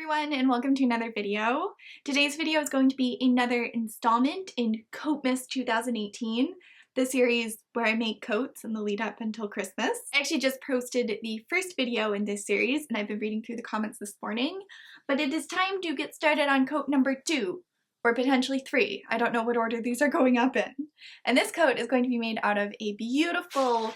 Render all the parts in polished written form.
Everyone, and welcome to another video. Today's video is going to be another installment in Coatmas 2018, the series where I make coats in the lead up until Christmas. I actually just posted the first video in this series and I've been reading through the comments this morning, but it is time to get started on coat number 2, or potentially 3. I don't know what order these are going up in. And this coat is going to be made out of a beautiful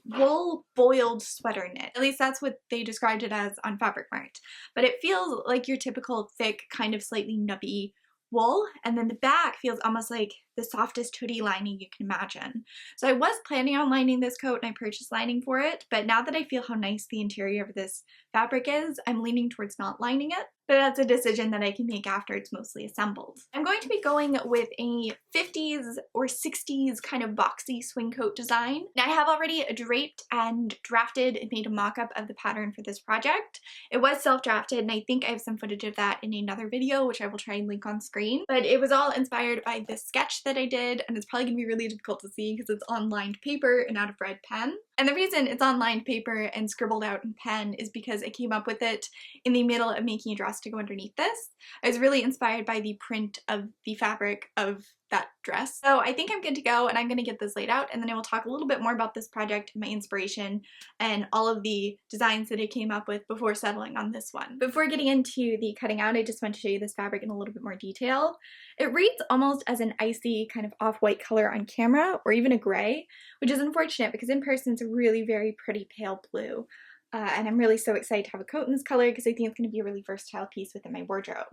wool boiled sweater knit. At least that's what they described it as on Fabric Mart. But it feels like your typical thick, kind of slightly nubby wool, and then the back feels almost like the softest hoodie lining you can imagine. So I was planning on lining this coat and I purchased lining for it, but now that I feel how nice the interior of this fabric is, I'm leaning towards not lining it. But that's a decision that I can make after it's mostly assembled. I'm going to be going with a 50s or 60s kind of boxy swing coat design. Now I have already draped and drafted and made a mock-up of the pattern for this project. It was self-drafted and I think I have some footage of that in another video, which I will try and link on screen. But it was all inspired by this sketch that I did, and it's probably going to be really difficult to see because it's on lined paper and out of red pen. And the reason it's on lined paper and scribbled out in pen is because I came up with it in the middle of making a dress to go underneath this. I was really inspired by the print of the fabric of that dress. So I think I'm good to go, and I'm going to get this laid out, and then I will talk a little bit more about this project, my inspiration, and all of the designs that I came up with before settling on this one. Before getting into the cutting out, I just want to show you this fabric in a little bit more detail. It reads almost as an icy kind of off-white color on camera, or even a gray, which is unfortunate because in person it's a really very pretty pale blue. And I'm really so excited to have a coat in this color because I think it's going to be a really versatile piece within my wardrobe.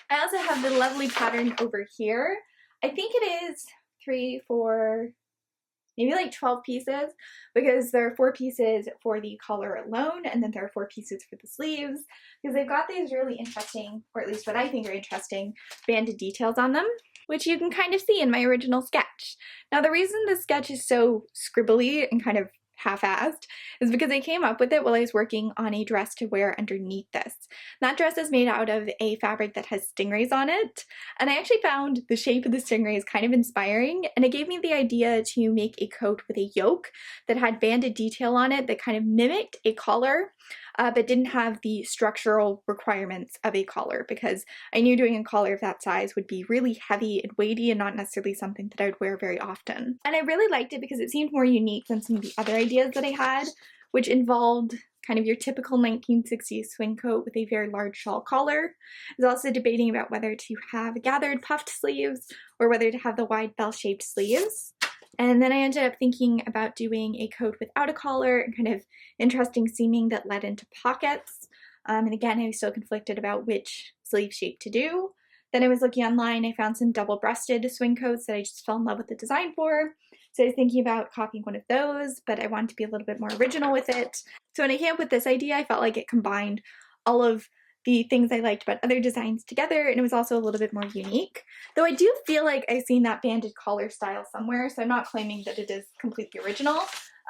I also have the lovely pattern over here. I think it is 3, 4, maybe like 12 pieces, because there are 4 pieces for the collar alone, and then there are 4 pieces for the sleeves, because they've got these really interesting, or at least what I think are interesting, banded details on them, which you can kind of see in my original sketch. Now the reason this sketch is so scribbly and kind of half-assed is because I came up with it while I was working on a dress to wear underneath this. That dress is made out of a fabric that has stingrays on it, and I actually found the shape of the stingrays kind of inspiring, and it gave me the idea to make a coat with a yoke that had banded detail on it that kind of mimicked a collar, but didn't have the structural requirements of a collar, because I knew doing a collar of that size would be really heavy and weighty and not necessarily something that I would wear very often. And I really liked it because it seemed more unique than some of the other ideas that I had, which involved kind of your typical 1960s swing coat with a very large shawl collar. I was also debating about whether to have gathered puffed sleeves or whether to have the wide bell-shaped sleeves. And then I ended up thinking about doing a coat without a collar and kind of interesting seaming that led into pockets. And again, I was still conflicted about which sleeve shape to do. Then I was looking online, I found some double-breasted swing coats that I just fell in love with the design for. So I was thinking about copying one of those, but I wanted to be a little bit more original with it. So when I came up with this idea, I felt like it combined all of the things I liked about other designs together, and it was also a little bit more unique. Though I do feel like I've seen that banded collar style somewhere, so I'm not claiming that it is completely original.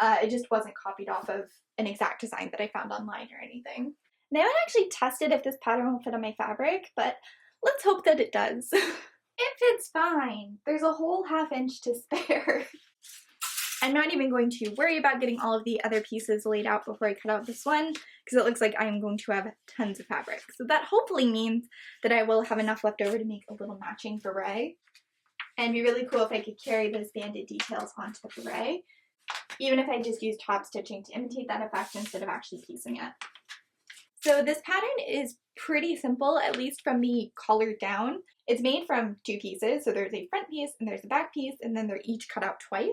It just wasn't copied off of an exact design that I found online or anything. And I haven't actually tested if this pattern will fit on my fabric, but let's hope that it does. It fits fine. There's a whole ½ inch to spare. I'm not even going to worry about getting all of the other pieces laid out before I cut out this one, because it looks like I'm going to have tons of fabric. So that hopefully means that I will have enough left over to make a little matching beret. And it'd be really cool if I could carry those banded details onto the beret, even if I just use top stitching to imitate that effect instead of actually piecing it. So this pattern is pretty simple, at least from the collar down. It's made from 2 pieces, so there's a front piece and there's a back piece, and then they're each cut out twice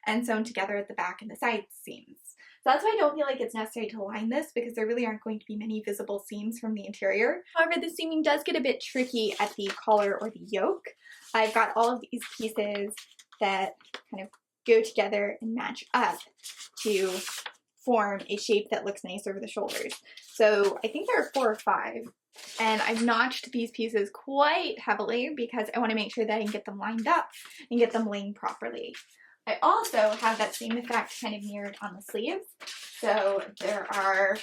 and sewn together at the back and the side seams. So that's why I don't feel like it's necessary to line this, because there really aren't going to be many visible seams from the interior. However, the seaming does get a bit tricky at the collar or the yoke. I've got all of these pieces that kind of go together and match up to form a shape that looks nice over the shoulders. So I think there are 4 or 5, and I've notched these pieces quite heavily because I want to make sure that I can get them lined up and get them laying properly. I also have that same effect kind of mirrored on the sleeves. So there are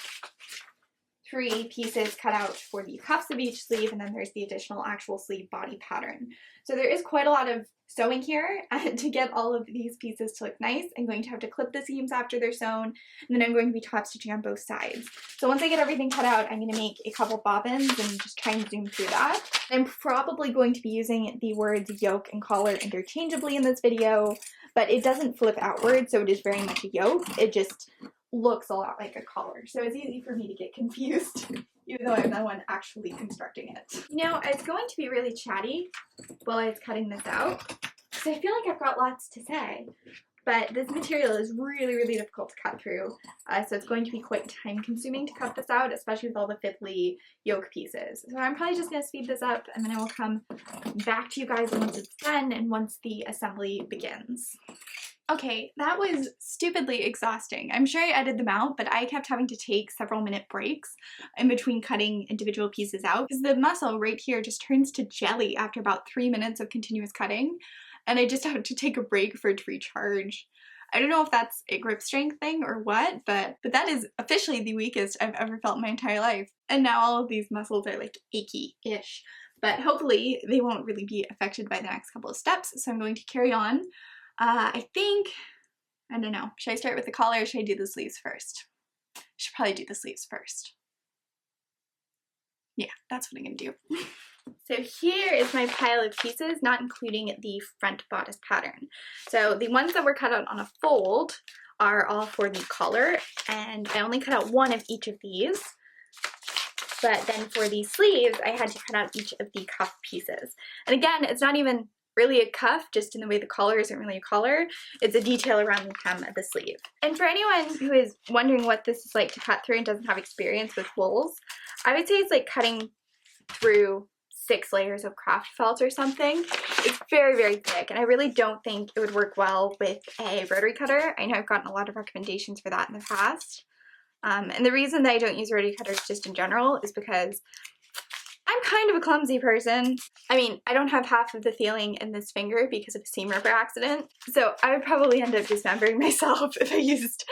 3 pieces cut out for the cuffs of each sleeve, and then there's the additional actual sleeve body pattern. So there is quite a lot of sewing here, and to get all of these pieces to look nice, I'm going to have to clip the seams after they're sewn, and then I'm going to be top stitching on both sides. So once I get everything cut out, I'm going to make a couple bobbins and just try and zoom through that. I'm probably going to be using the words yoke and collar interchangeably in this video, but it doesn't flip outward, so it is very much a yoke. It just looks a lot like a collar, so it's easy for me to get confused, even though I'm the one actually constructing it. You know, I was going to be really chatty while I was cutting this out, because I feel like I've got lots to say, but this material is really, really difficult to cut through, so it's going to be quite time consuming to cut this out, especially with all the fiddly yoke pieces. So I'm probably just going to speed this up, and then I will come back to you guys once it's done and once the assembly begins. Okay, that was stupidly exhausting. I'm sure I edited them out, but I kept having to take several minute breaks in between cutting individual pieces out because the muscle right here just turns to jelly after about 3 minutes of continuous cutting, and I just have to take a break for it to recharge. I don't know if that's a grip strength thing or what, but that is officially the weakest I've ever felt in my entire life. And now all of these muscles are like achy-ish, but hopefully they won't really be affected by the next couple of steps, so I'm going to carry on. I don't know, should I start with the collar or should I do the sleeves first? I should probably do the sleeves first. Yeah, that's what I'm gonna do. So here is my pile of pieces, not including the front bodice pattern. So the ones that were cut out on a fold are all for the collar, and I only cut out one of each of these. But then for the sleeves, I had to cut out each of the cuff pieces. And again, it's not even really a cuff, just in the way the collar isn't really a collar. It's a detail around the hem of the sleeve. And for anyone who is wondering what this is like to cut through and doesn't have experience with wools, I would say it's like cutting through 6 layers of craft felt or something. It's very, very thick, and I really don't think it would work well with a rotary cutter. I know I've gotten a lot of recommendations for that in the past. And the reason that I don't use rotary cutters just in general is because I'm kind of a clumsy person. I mean, I don't have half of the feeling in this finger because of a seam ripper accident, so I would probably end up dismembering myself if I used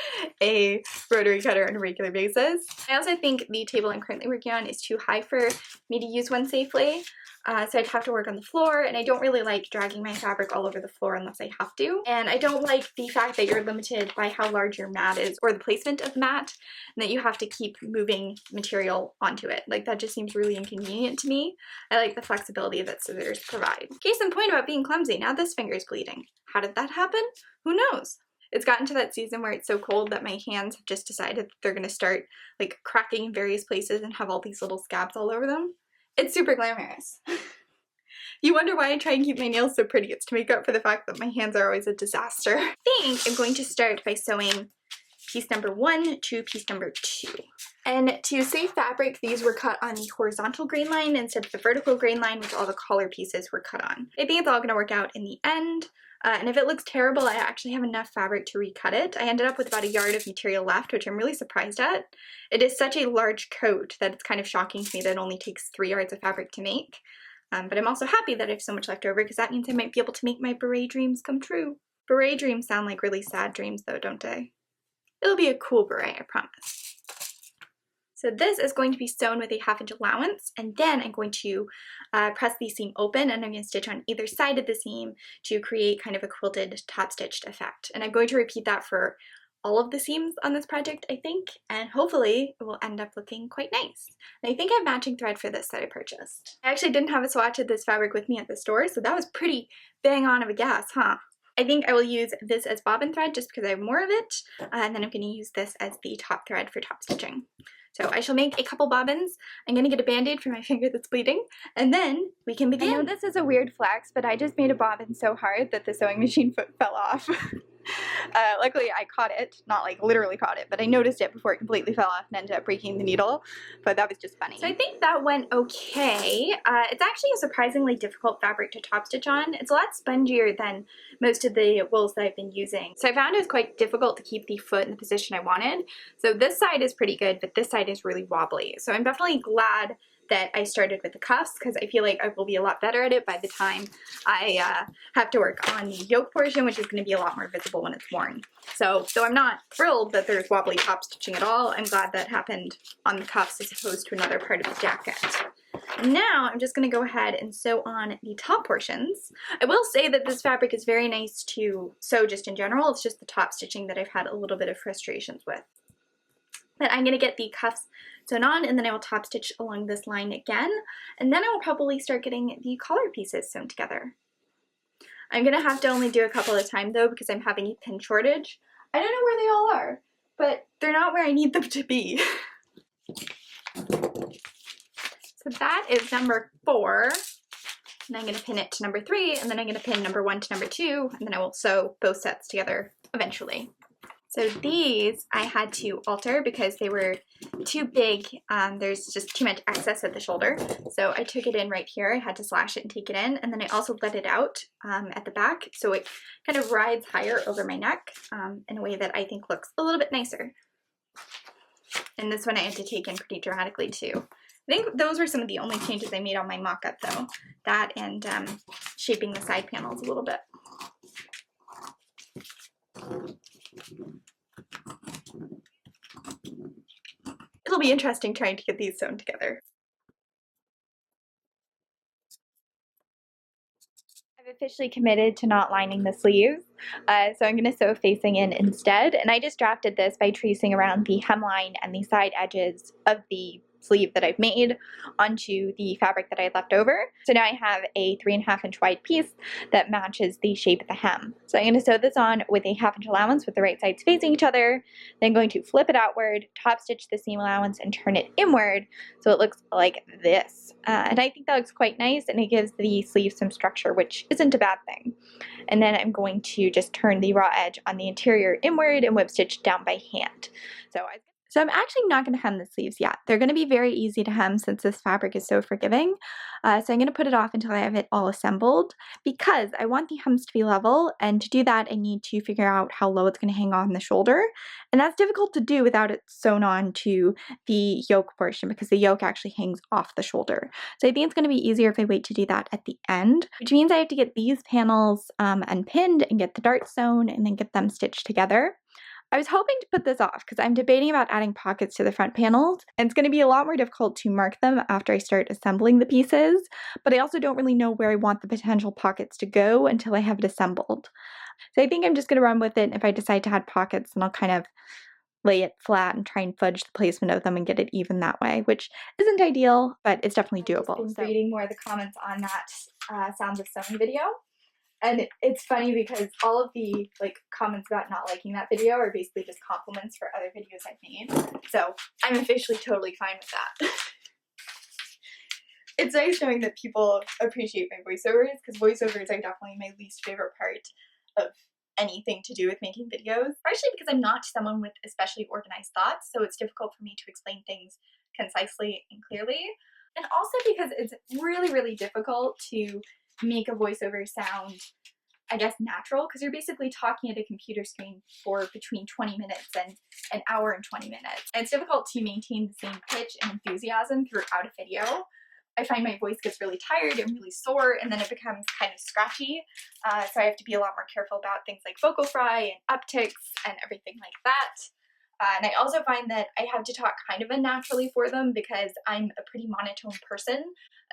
a rotary cutter on a regular basis. I also think the table I'm currently working on is too high for me to use one safely, so I'd have to work on the floor, and I don't really like dragging my fabric all over the floor unless I have to. And I don't like the fact that you're limited by how large your mat is or the placement of mat, and that you have to keep moving material onto it. Like, that just seems really inconvenient to me. I like the flexibility that scissors provide. Case in point about being clumsy, now this finger is bleeding. How did that happen? Who knows? It's gotten to that season where it's so cold that my hands have just decided that they're gonna start like cracking in various places and have all these little scabs all over them. It's super glamorous. You wonder why I try and keep my nails so pretty. It's to make up for the fact that my hands are always a disaster. I think I'm going to start by sewing piece number 1 to piece number 2. And to save fabric, these were cut on the horizontal grain line instead of the vertical grain line, which all the collar pieces were cut on. I think it's all going to work out in the end. And if it looks terrible, I actually have enough fabric to recut it. I ended up with about a yard of material left, which I'm really surprised at. It is such a large coat that it's kind of shocking to me that it only takes 3 yards of fabric to make. But I'm also happy that I have so much left over because that means I might be able to make my beret dreams come true. Beret dreams sound like really sad dreams though, don't they? It'll be a cool beret, I promise. So this is going to be sewn with a 1/2 inch allowance, and then I'm going to press the seam open, and I'm going to stitch on either side of the seam to create kind of a quilted top stitched effect. And I'm going to repeat that for all of the seams on this project, I think, and hopefully it will end up looking quite nice. And I think I have matching thread for this that I purchased. I actually didn't have a swatch of this fabric with me at the store, so that was pretty bang on of a guess, huh? I think I will use this as bobbin thread just because I have more of it, and then I'm going to use this as the top thread for top stitching. So I shall make a couple bobbins. I'm going to get a band-aid for my finger that's bleeding, and then we can begin. I know this is a weird flex, but I just made a bobbin so hard that the sewing machine foot fell off. Luckily I caught it, not like literally caught it, but I noticed it before it completely fell off and ended up breaking the needle, but that was just funny. So I think that went okay. It's actually a surprisingly difficult fabric to top stitch on. It's a lot spongier than most of the wools that I've been using. So I found it was quite difficult to keep the foot in the position I wanted. So this side is pretty good, but this side is really wobbly. So I'm definitely glad that I started with the cuffs because I feel like I will be a lot better at it by the time I have to work on the yoke portion, which is going to be a lot more visible when it's worn. So though I'm not thrilled that there's wobbly top stitching at all, I'm glad that happened on the cuffs as opposed to another part of the jacket. Now I'm just going to go ahead and sew on the top portions. I will say that this fabric is very nice to sew just in general. It's just the top stitching that I've had a little bit of frustrations with. But I'm going to get the cuffs sewn on, and then I will top stitch along this line again, and then I will probably start getting the collar pieces sewn together. I'm going to have to only do a couple at a time though because I'm having a pin shortage. I don't know where they all are, but they're not where I need them to be. So that is number 4, and I'm going to pin it to number 3, and then I'm going to pin number 1 to number 2, and then I will sew both sets together eventually. So these I had to alter because they were too big. There's just too much excess at the shoulder. So I took it in right here. I had to slash it and take it in. And then I also let it out at the back. So it kind of rides higher over my neck in a way that I think looks a little bit nicer. And this one I had to take in pretty dramatically too. I think those were some of the only changes I made on my mock-up though. That and shaping the side panels a little bit. It'll be interesting trying to get these sewn together. I've officially committed to not lining the sleeves, so I'm going to sew facing in instead, and I just drafted this by tracing around the hemline and the side edges of the sleeve that I've made onto the fabric that I had left over. So now I have a 3.5 inch wide piece that matches the shape of the hem. So I'm going to sew this on with a 1/2 inch allowance with the right sides facing each other, then going to flip it outward, top stitch the seam allowance, and turn it inward so it looks like this. And I think that looks quite nice, and it gives the sleeve some structure, which isn't a bad thing. And then I'm going to just turn the raw edge on the interior inward and whip stitch down by hand. So I'm actually not going to hem the sleeves yet. They're going to be very easy to hem since this fabric is so forgiving. So I'm going to put it off until I have it all assembled because I want the hems to be level, and to do that I need to figure out how low it's going to hang on the shoulder. And that's difficult to do without it sewn on to the yoke portion because the yoke actually hangs off the shoulder. So I think it's going to be easier if I wait to do that at the end, which means I have to get these panels unpinned and get the darts sewn and then get them stitched together. I was hoping to put this off because I'm debating about adding pockets to the front panels, and it's going to be a lot more difficult to mark them after I start assembling the pieces, but I also don't really know where I want the potential pockets to go until I have it assembled. So I think I'm just going to run with it, and if I decide to add pockets, then I'll kind of lay it flat and try and fudge the placement of them and get it even that way, which isn't ideal, but it's definitely doable. I've been reading more of the comments on that Sounds of Sewing video. And it's funny because all of the comments about not liking that video are basically just compliments for other videos I've made. So I'm officially totally fine with that. It's nice knowing that people appreciate my voiceovers because voiceovers are definitely my least favorite part of anything to do with making videos. Partially because I'm not someone with especially organized thoughts, so it's difficult for me to explain things concisely and clearly. And also because it's really, really difficult to make a voiceover sound, I guess, natural, because you're basically talking at a computer screen for between 20 minutes and an hour and 20 minutes. And it's difficult to maintain the same pitch and enthusiasm throughout a video. I find my voice gets really tired and really sore, and then it becomes kind of scratchy. So I have to be a lot more careful about things like vocal fry and upticks and everything like that. And I also find that I have to talk kind of unnaturally for them because I'm a pretty monotone person,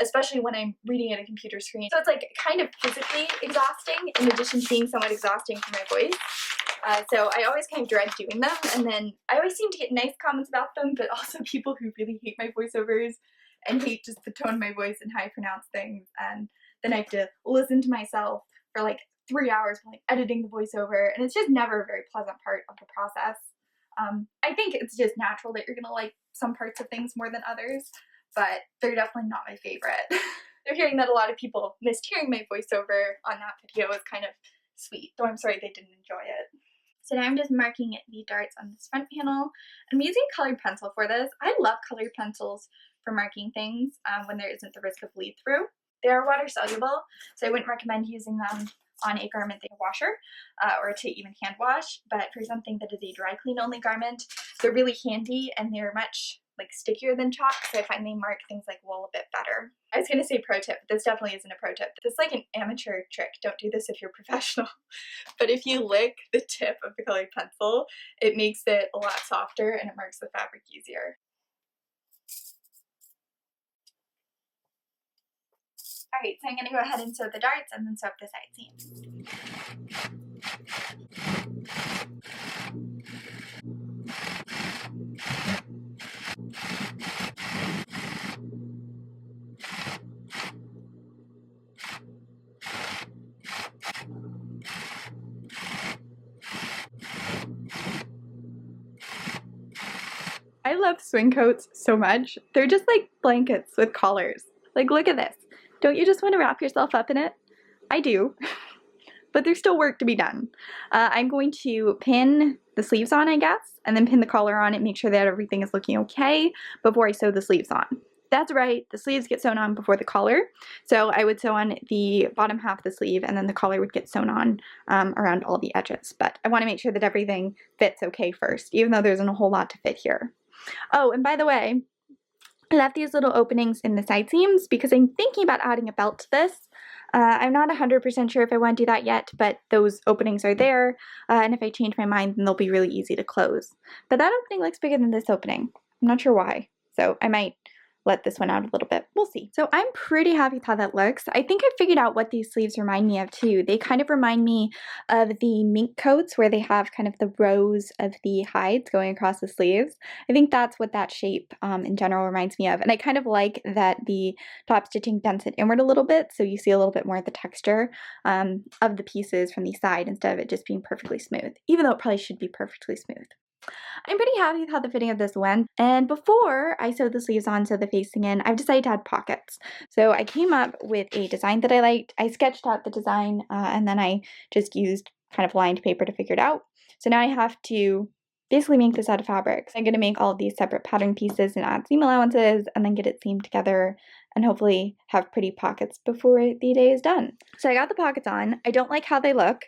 especially when I'm reading at a computer screen. So it's kind of physically exhausting in addition to being somewhat exhausting for my voice. So I always kind of dread doing them, and then I always seem to get nice comments about them, but also people who really hate my voiceovers and hate just the tone of my voice and how I pronounce things, and then I have to listen to myself for 3 hours while I'm editing the voiceover, and it's just never a very pleasant part of the process. I think it's just natural that you're gonna like some parts of things more than others, but they're definitely not my favorite. They're hearing that a lot of people missed hearing my voiceover on that video is kind of sweet, though I'm sorry they didn't enjoy it. So now I'm just marking the darts on this front panel. I'm using colored pencil for this. I love colored pencils for marking things when there isn't the risk of bleed through. They are water soluble, so I wouldn't recommend using them on a garment that you washer or to even hand wash, but for something that is a dry clean only garment, they're really handy and they're much like stickier than chalk, so I find they mark things like wool a bit better. I was gonna say pro tip, but this definitely isn't a pro tip. This is like an amateur trick. Don't do this if you're professional. But if you lick the tip of the colored pencil, it makes it a lot softer and it marks the fabric easier. Alright, so I'm gonna go ahead and sew the darts and then sew up the side seams. I love swing coats so much. They're just like blankets with collars. Like, look at this. Don't you just want to wrap yourself up in it? I do. But there's still work to be done. I'm going to pin the sleeves on, I guess, and then pin the collar on and make sure that everything is looking okay before I sew the sleeves on. That's right, the sleeves get sewn on before the collar. So I would sew on the bottom half of the sleeve and then the collar would get sewn on around all the edges. But I want to make sure that everything fits okay first, even though there isn't a whole lot to fit here. Oh, and by the way, I left these little openings in the side seams because I'm thinking about adding a belt to this. I'm not 100% sure if I want to do that yet, but those openings are there, and if I change my mind, then they'll be really easy to close. But that opening looks bigger than this opening. I'm not sure why, so I might let this one out a little bit. We'll see. So I'm pretty happy with how that looks. I think I figured out what these sleeves remind me of too. They kind of remind me of the mink coats where they have kind of the rows of the hides going across the sleeves. I think that's what that shape in general reminds me of. And I kind of like that the top stitching bends it inward a little bit, so you see a little bit more of the texture of the pieces from the side instead of it just being perfectly smooth, even though it probably should be perfectly smooth. I'm pretty happy with how the fitting of this went, and before I sewed the sleeves on, so the facing in, I've decided to add pockets. So I came up with a design that I liked. I sketched out the design and then I just used kind of lined paper to figure it out. So now I have to basically make this out of fabric. So I'm going to make all of these separate pattern pieces and add seam allowances and then get it seamed together and hopefully have pretty pockets before the day is done. So I got the pockets on. I don't like how they look.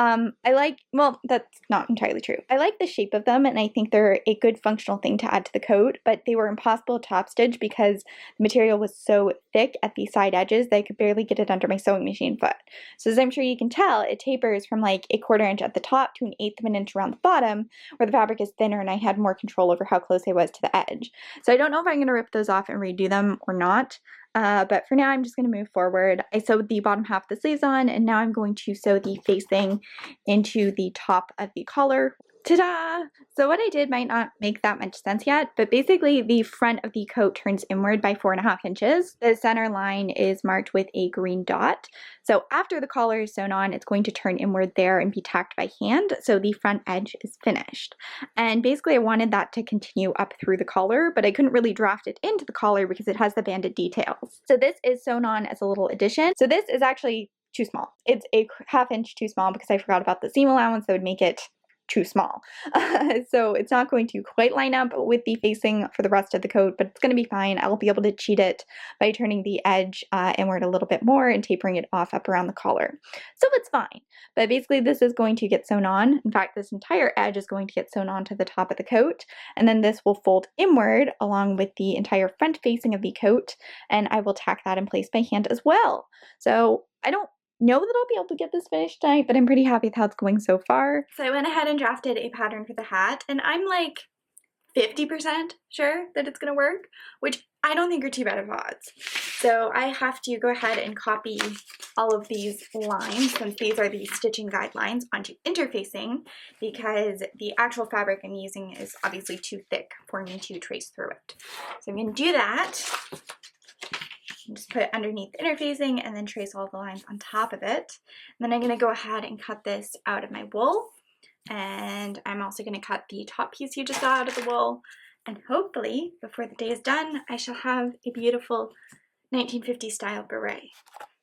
I like, well, that's not entirely true. I like the shape of them and I think they're a good functional thing to add to the coat, but they were impossible to top stitch because the material was so thick at the side edges that I could barely get it under my sewing machine foot. So as I'm sure you can tell, it tapers from like 1/4 inch at the top to 1/8 of an inch around the bottom, where the fabric is thinner and I had more control over how close I was to the edge. So I don't know if I'm going to rip those off and redo them or not. But for now, I'm just going to move forward. I sewed the bottom half of the sleeves on, and now I'm going to sew the facing into the top of the collar. Ta-da! So what I did might not make that much sense yet, but basically the front of the coat turns inward by 4.5 inches. The center line is marked with a green dot. So after the collar is sewn on, it's going to turn inward there and be tacked by hand, so the front edge is finished. And basically I wanted that to continue up through the collar, but I couldn't really draft it into the collar because it has the banded details. So this is sewn on as a little addition. So this is actually too small. It's a 1/2 inch too small because I forgot about the seam allowance that would make it too small. So it's not going to quite line up with the facing for the rest of the coat, but it's going to be fine. I'll be able to cheat it by turning the edge inward a little bit more and tapering it off up around the collar. So it's fine. But basically this is going to get sewn on. In fact, this entire edge is going to get sewn on to the top of the coat, and then this will fold inward along with the entire front facing of the coat, and I will tack that in place by hand as well. So I don't know that I'll be able to get this finished tonight, but I'm pretty happy with how it's going so far. So I went ahead and drafted a pattern for the hat, and I'm like 50% sure that it's gonna work, which I don't think are too bad of odds. So I have to go ahead and copy all of these lines, since these are the stitching guidelines, onto interfacing, because the actual fabric I'm using is obviously too thick for me to trace through it. So I'm gonna do that. Just put it underneath interfacing and then trace all the lines on top of it. And then I'm going to go ahead and cut this out of my wool. And I'm also going to cut the top piece you just saw out of the wool. And hopefully, before the day is done, I shall have a beautiful 1950s style beret.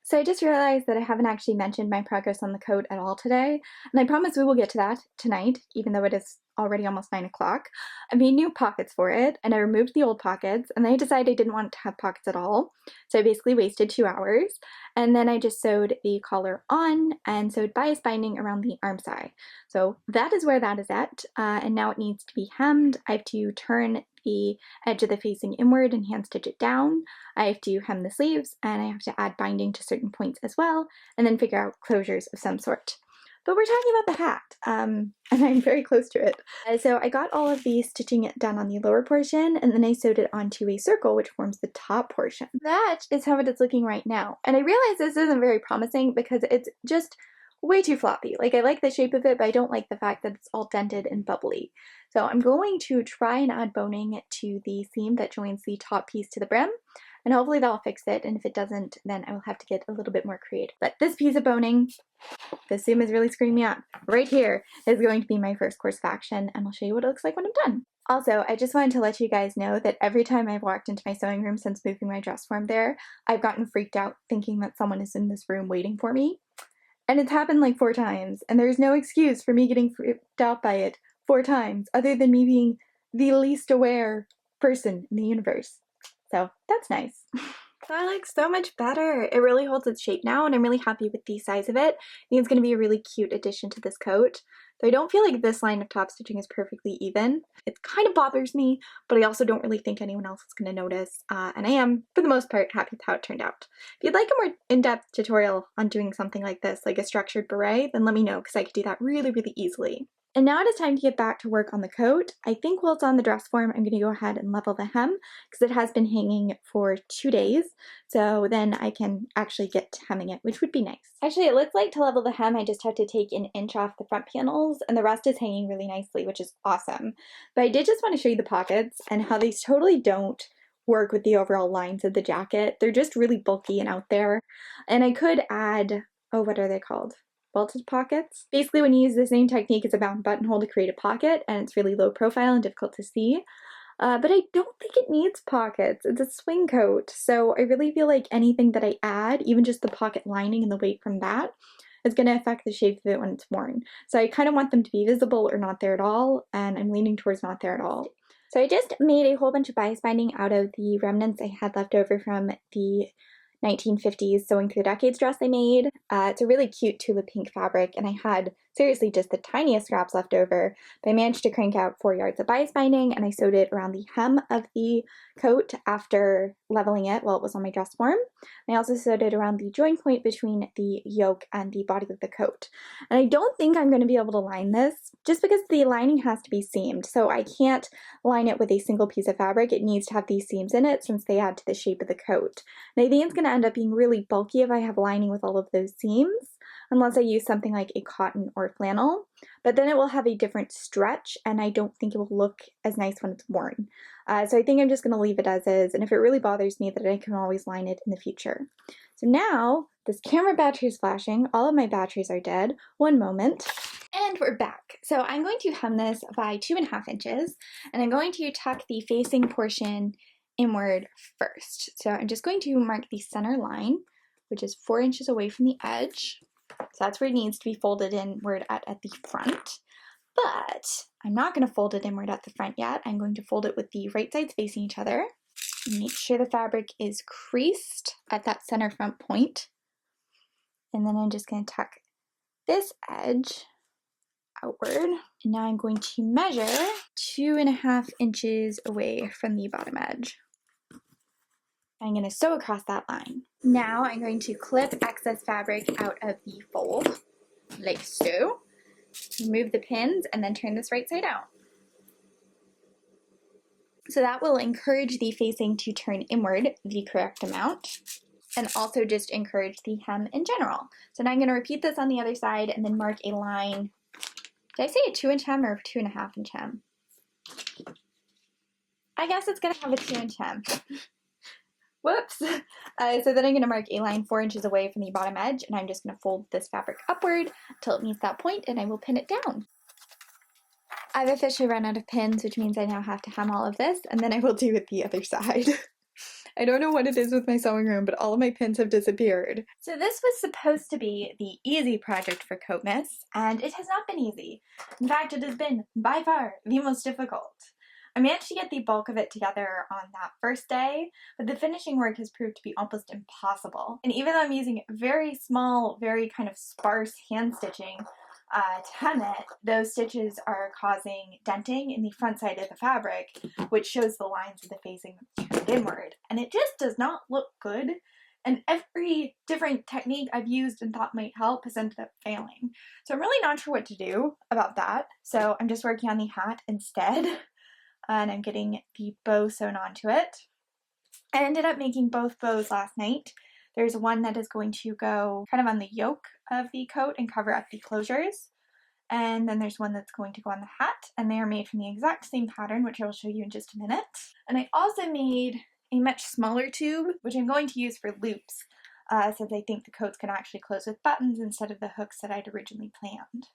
So I just realized that I haven't actually mentioned my progress on the coat at all today. And I promise we will get to that tonight, even though it is already almost 9 o'clock. I made new pockets for it, and I removed the old pockets, and then I decided I didn't want to have pockets at all, so I basically wasted 2 hours, and then I just sewed the collar on and sewed bias binding around the arm side. So that is where that is at, and now it needs to be hemmed. I have to turn the edge of the facing inward and hand stitch it down. I have to hem the sleeves, and I have to add binding to certain points as well, and then figure out closures of some sort. But we're talking about the hat, and I'm very close to it. So I got all of the stitching done on the lower portion, and then I sewed it onto a circle which forms the top portion. That is how it is looking right now. And I realize this isn't very promising because it's just way too floppy. Like, I like the shape of it, but I don't like the fact that it's all dented and bubbly. So I'm going to try and add boning to the seam that joins the top piece to the brim, and hopefully that'll fix it, and if it doesn't, then I will have to get a little bit more creative. But this piece of boning, the seam is really screwing me up. Right here is going to be my first course of action, and I'll show you what it looks like when I'm done. Also, I just wanted to let you guys know that every time I've walked into my sewing room since moving my dress form there, I've gotten freaked out thinking that someone is in this room waiting for me. And it's happened like 4 times, and there's no excuse for me getting freaked out by it 4 times, other than me being the least aware person in the universe. So that's nice. That looks so much better. It really holds its shape now, and I'm really happy with the size of it. I think it's going to be a really cute addition to this coat. Though I don't feel like this line of top stitching is perfectly even. It kind of bothers me, but I also don't really think anyone else is going to notice. And I am, for the most part, happy with how it turned out. If you'd like a more in-depth tutorial on doing something like this, like a structured beret, then let me know, because I could do that really, really easily. And now it is time to get back to work on the coat. I think while it's on the dress form, I'm going to go ahead and level the hem because it has been hanging for 2 days. So then I can actually get to hemming it, which would be nice. Actually, it looks like to level the hem, I just have to take an inch off the front panels, and the rest is hanging really nicely, which is awesome. But I did just want to show you the pockets and how these totally don't work with the overall lines of the jacket. They're just really bulky and out there. And I could add, oh, what are they called? Belted pockets. Basically, when you use the same technique as a bound buttonhole to create a pocket, and it's really low profile and difficult to see. But I don't think it needs pockets. It's a swing coat, so I really feel like anything that I add, even just the pocket lining and the weight from that, is going to affect the shape of it when it's worn. So I kind of want them to be visible or not there at all, and I'm leaning towards not there at all. So I just made a whole bunch of bias binding out of the remnants I had left over from the 1950s Sewing Through the Decades dress I made. It's a really cute tulip pink fabric, and I had seriously just the tiniest scraps left over, but I managed to crank out 4 yards of bias binding, and I sewed it around the hem of the coat after leveling it while it was on my dress form. I also sewed it around the join point between the yoke and the body of the coat. And I don't think I'm going to be able to line this, just because the lining has to be seamed, so I can't line it with a single piece of fabric. It needs to have these seams in it since they add to the shape of the coat. And I think it's going to end up being really bulky if I have lining with all of those seams, unless I use something like a cotton or flannel, but then it will have a different stretch, and I don't think it will look as nice when it's worn. So I think I'm just going to leave it as is, and if it really bothers me, then I can always line it in the future. So now, this camera battery is flashing, all of my batteries are dead, one moment, and we're back. So I'm going to hem this by 2.5 inches, and I'm going to tuck the facing portion inward first. So I'm just going to mark the center line, which is 4 inches away from the edge. So that's where it needs to be folded inward at the front. But I'm not going to fold it inward at the front yet. I'm going to fold it with the right sides facing each other. Make sure the fabric is creased at that center front point. And then I'm just going to tuck this edge outward. And now I'm going to measure 2.5 inches away from the bottom edge. I'm going to sew across that line. Now I'm going to clip excess fabric out of the fold, like so. Remove the pins and then turn this right side out. So that will encourage the facing to turn inward the correct amount, and also just encourage the hem in general. So now I'm going to repeat this on the other side and then mark a line. Did I say a 2-inch hem or a 2.5 inch hem? I guess it's going to have a 2-inch hem. Whoops! So then I'm going to mark a line 4 inches away from the bottom edge, and I'm just going to fold this fabric upward until it meets that point, and I will pin it down. I've officially run out of pins, which means I now have to hem all of this, and then I will do it the other side. I don't know what it is with my sewing room, but all of my pins have disappeared. So this was supposed to be the easy project for Coatmas, and it has not been easy. In fact, it has been by far the most difficult. I managed to get the bulk of it together on that first day, but the finishing work has proved to be almost impossible. And even though I'm using very small, very kind of sparse hand stitching to hem it, those stitches are causing denting in the front side of the fabric, which shows the lines of the facing turned inward. And it just does not look good. And every different technique I've used and thought might help has ended up failing. So I'm really not sure what to do about that. So I'm just working on the hat instead. And I'm getting the bow sewn onto it. I ended up making both bows last night. There's one that is going to go kind of on the yoke of the coat and cover up the closures. And then there's one that's going to go on the hat, and they are made from the exact same pattern, which I will show you in just a minute. And I also made a much smaller tube, which I'm going to use for loops, since I think the coat's can actually close with buttons instead of the hooks that I'd originally planned.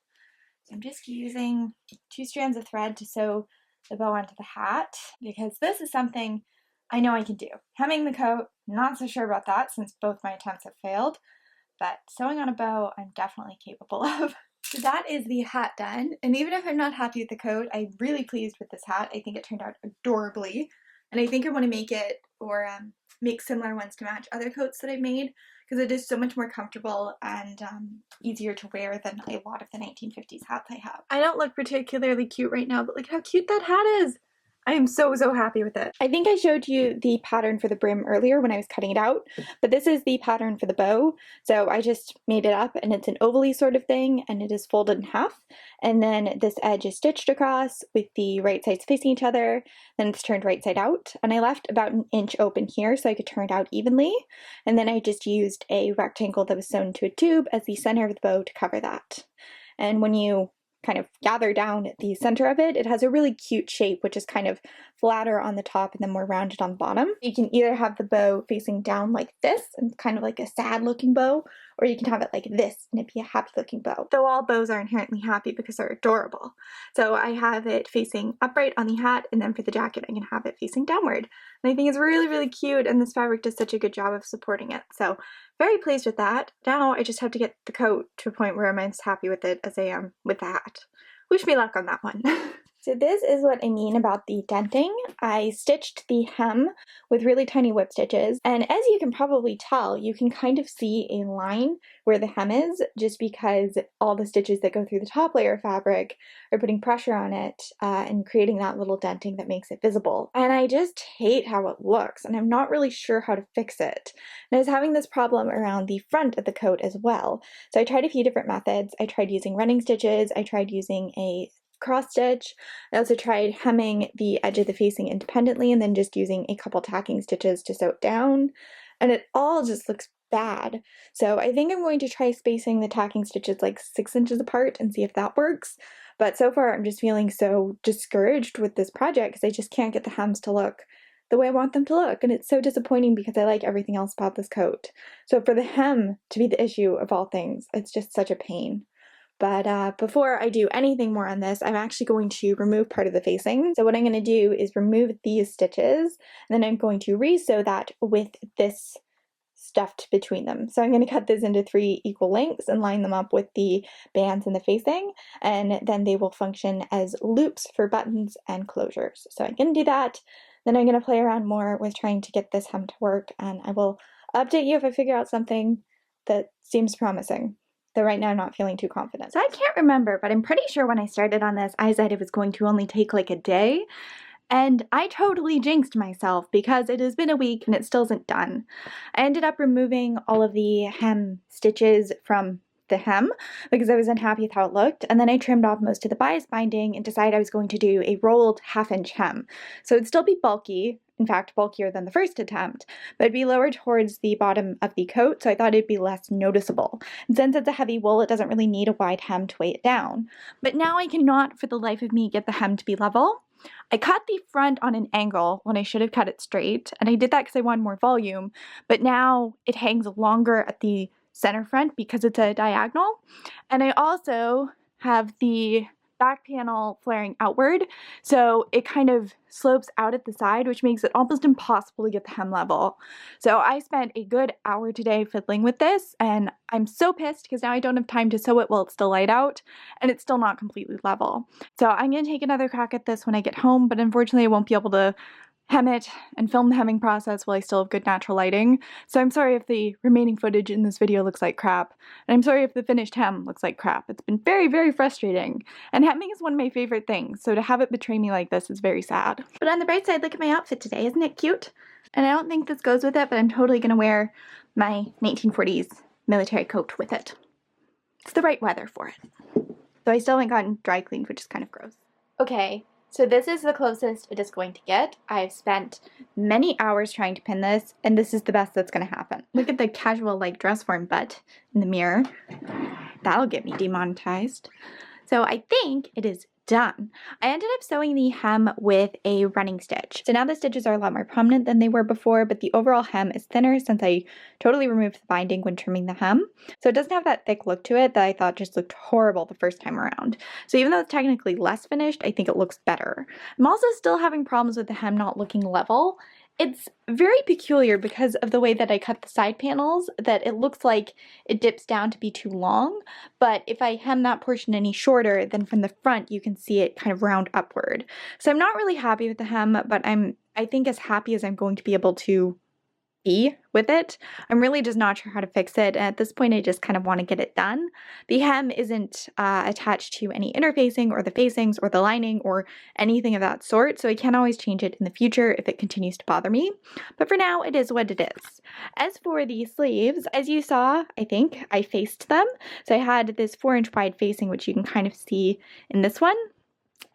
So I'm just using 2 strands of thread to sew the bow onto the hat, because this is something I know I can do. Hemming the coat, not so sure about that since both my attempts have failed, but sewing on a bow I'm definitely capable of. So that is the hat done, and even if I'm not happy with the coat, I'm really pleased with this hat. I think it turned out adorably, and I think I want to make it, or make similar ones to match other coats that I've made, because it is so much more comfortable and easier to wear than a lot of the 1950s hats I have. I don't look particularly cute right now, but look how cute that hat is! I am so happy with it. I think I showed you the pattern for the brim earlier when I was cutting it out, but this is the pattern for the bow. So I just made it up, and it's an oval-y sort of thing, and it is folded in half. And then this edge is stitched across with the right sides facing each other, then it's turned right side out. And I left about 1 inch open here so I could turn it out evenly. And then I just used a rectangle that was sewn to a tube as the center of the bow to cover that. And when you kind of gather down at the center of it, it has a really cute shape, which is kind of flatter on the top and then more rounded on the bottom. You can either have the bow facing down like this, and kind of like a sad looking bow, or you can have it like this and it'd be a happy looking bow. Though all bows are inherently happy because they're adorable. So I have it facing upright on the hat, and then for the jacket I can have it facing downward. And I think it's really cute, and this fabric does such a good job of supporting it. So very pleased with that. Now I just have to get the coat to a point where I'm as happy with it as I am with the hat. Wish me luck on that one. So this is what I mean about the denting. I stitched the hem with really tiny whip stitches, and as you can probably tell, you can kind of see a line where the hem is, just because all the stitches that go through the top layer of fabric are putting pressure on it and creating that little denting that makes it visible. And I just hate how it looks, and I'm not really sure how to fix it. And I was having this problem around the front of the coat as well. So I tried a few different methods. I tried using running stitches, I tried using a cross stitch. I also tried hemming the edge of the facing independently and then just using a couple tacking stitches to sew it down, and it all just looks bad. So I think I'm going to try spacing the tacking stitches like 6 inches apart and see if that works. But so far I'm just feeling so discouraged with this project because I just can't get the hems to look the way I want them to look, and it's so disappointing because I like everything else about this coat. So for the hem to be the issue of all things, it's just such a pain. But before I do anything more on this, I'm actually going to remove part of the facing. So what I'm going to do is remove these stitches, and then I'm going to re-sew that with this stuffed between them. So I'm going to cut this into 3 equal lengths and line them up with the bands in the facing, and then they will function as loops for buttons and closures. So I'm going to do that. Then I'm going to play around more with trying to get this hem to work, and I will update you if I figure out something that seems promising. Though right now I'm not feeling too confident. So I can't remember, but I'm pretty sure when I started on this, I said it was going to only take like a day. And I totally jinxed myself because it has been a week and it still isn't done. I ended up removing all of the hem stitches from the hem because I was unhappy with how it looked, and then I trimmed off most of the bias binding and decided I was going to do a rolled 1/2 inch hem. So it'd still be bulky, in fact bulkier than the first attempt, but it'd be lower towards the bottom of the coat, so I thought it'd be less noticeable. And since it's a heavy wool, it doesn't really need a wide hem to weigh it down. But now I cannot for the life of me get the hem to be level. I cut the front on an angle when I should have cut it straight, and I did that because I wanted more volume, but now it hangs longer at the center front because it's a diagonal. And I also have the back panel flaring outward, so it kind of slopes out at the side, which makes it almost impossible to get the hem level. So I spent a good hour today fiddling with this, and I'm so pissed because now I don't have time to sew it while it's still light out, and it's still not completely level. So I'm going to take another crack at this when I get home, but unfortunately I won't be able to hem it and film the hemming process while I still have good natural lighting. So I'm sorry if the remaining footage in this video looks like crap, and I'm sorry if the finished hem looks like crap. It's been very, very frustrating, and hemming is one of my favorite things, so to have it betray me like this is very sad. But on the bright side, look at my outfit today. Isn't it cute? And I don't think this goes with it, but I'm totally gonna wear my 1940s military coat with it. It's the right weather for it. So I still haven't gotten dry cleaned, which is kind of gross. Okay. So this is the closest it is going to get. I've spent many hours trying to pin this, and this is the best that's going to happen. Look at the casual like dress form butt in the mirror. That'll get me demonetized. So I think it is done. I ended up sewing the hem with a running stitch. So now the stitches are a lot more prominent than they were before, but the overall hem is thinner since I totally removed the binding when trimming the hem. So it doesn't have that thick look to it that I thought just looked horrible the first time around. So even though it's technically less finished, I think it looks better. I'm also still having problems with the hem not looking level. It's very peculiar because of the way that I cut the side panels, that it looks like it dips down to be too long, but if I hem that portion any shorter, then from the front you can see it kind of round upward. So I'm not really happy with the hem, but I think as happy as I'm going to be able to be with it. I'm really just not sure how to fix it, and at this point I just kind of want to get it done. The hem isn't attached to any interfacing or the facings or the lining or anything of that sort, so I can always change it in the future if it continues to bother me, but for now it is what it is. As for the sleeves, as you saw, I think I faced them, so I had this 4-inch wide facing, which you can kind of see in this one.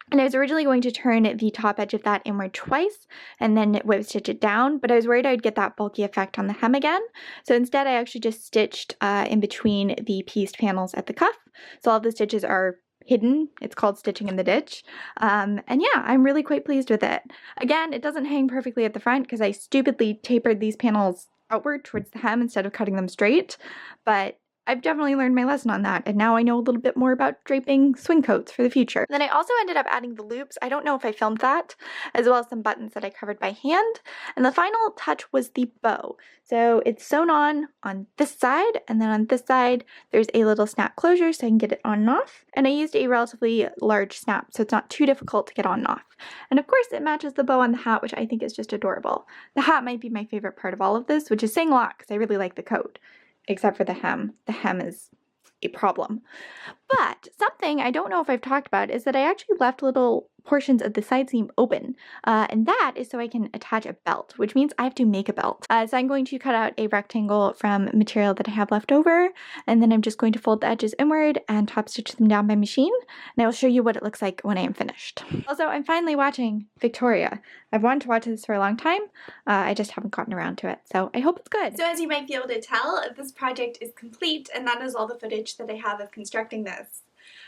And I was originally going to turn the top edge of that inward twice and then whip stitch it down, but I was worried I'd get that bulky effect on the hem again. So instead I actually just stitched in between the pieced panels at the cuff. So all the stitches are hidden. It's called stitching in the ditch. And yeah, I'm really quite pleased with it. Again, it doesn't hang perfectly at the front because I stupidly tapered these panels outward towards the hem instead of cutting them straight, but I've definitely learned my lesson on that, and now I know a little bit more about draping swing coats for the future. Then I also ended up adding the loops. I don't know if I filmed that, as well as some buttons that I covered by hand. And the final touch was the bow. So it's sewn on this side, and then on this side there's a little snap closure so I can get it on and off. And I used a relatively large snap, so it's not too difficult to get on and off. And of course it matches the bow on the hat, which I think is just adorable. The hat might be my favorite part of all of this, which is saying a lot because I really like the coat. Except for the hem. The hem is a problem. But something I don't know if I've talked about is that I actually left little portions of the side seam open, and that is so I can attach a belt, which means I have to make a belt. So I'm going to cut out a rectangle from material that I have left over, and then I'm just going to fold the edges inward and top stitch them down by machine, and I will show you what it looks like when I am finished. Also, I'm finally watching Victoria. I've wanted to watch this for a long time, I just haven't gotten around to it, so I hope it's good. So as you might be able to tell, this project is complete, and that is all the footage that I have of constructing this.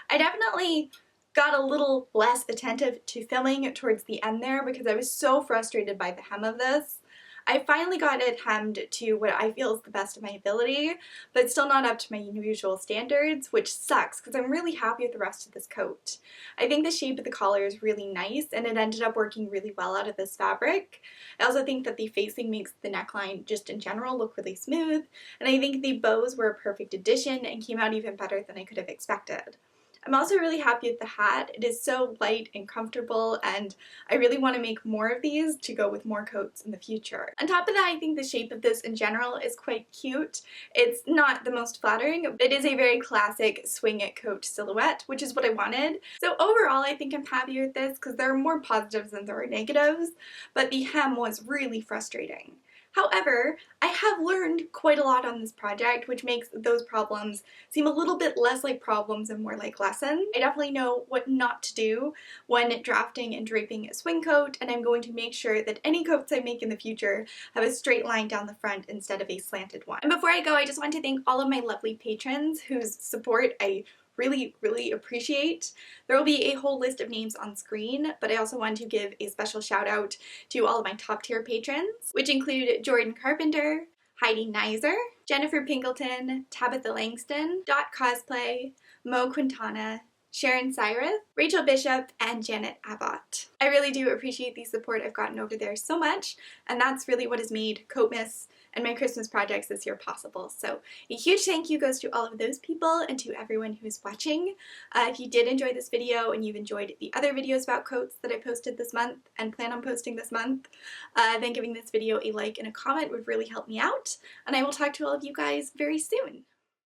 I definitely got a little less attentive to filming towards the end there because I was so frustrated by the hem of this. I finally got it hemmed to what I feel is the best of my ability, but still not up to my usual standards, which sucks because I'm really happy with the rest of this coat. I think the shape of the collar is really nice, and it ended up working really well out of this fabric. I also think that the facing makes the neckline just in general look really smooth, and I think the bows were a perfect addition and came out even better than I could have expected. I'm also really happy with the hat. It is so light and comfortable, and I really want to make more of these to go with more coats in the future. On top of that, I think the shape of this in general is quite cute. It's not the most flattering, but it is a very classic swing it coat silhouette, which is what I wanted. So overall, I think I'm happy with this because there are more positives than there are negatives, but the hem was really frustrating. However, I have learned quite a lot on this project, which makes those problems seem a little bit less like problems and more like lessons. I definitely know what not to do when drafting and draping a swing coat, and I'm going to make sure that any coats I make in the future have a straight line down the front instead of a slanted one. And before I go, I just want to thank all of my lovely patrons whose support I really appreciate. There will be a whole list of names on screen, but I also want to give a special shout out to all of my top tier patrons, which include Jordan Carpenter, Heidi Nizer, Jennifer Pinkleton, Tabitha Langston, Dot Cosplay, Mo Quintana, Sharon Cyrus, Rachel Bishop, and Janet Abbott. I really do appreciate the support I've gotten over there so much, and that's really what has made Coatmas and my Christmas projects this year possible. So a huge thank you goes to all of those people and to everyone who's watching. If you did enjoy this video and you've enjoyed the other videos about coats that I posted this month and plan on posting this month, then giving this video a like and a comment would really help me out, and I will talk to all of you guys very soon.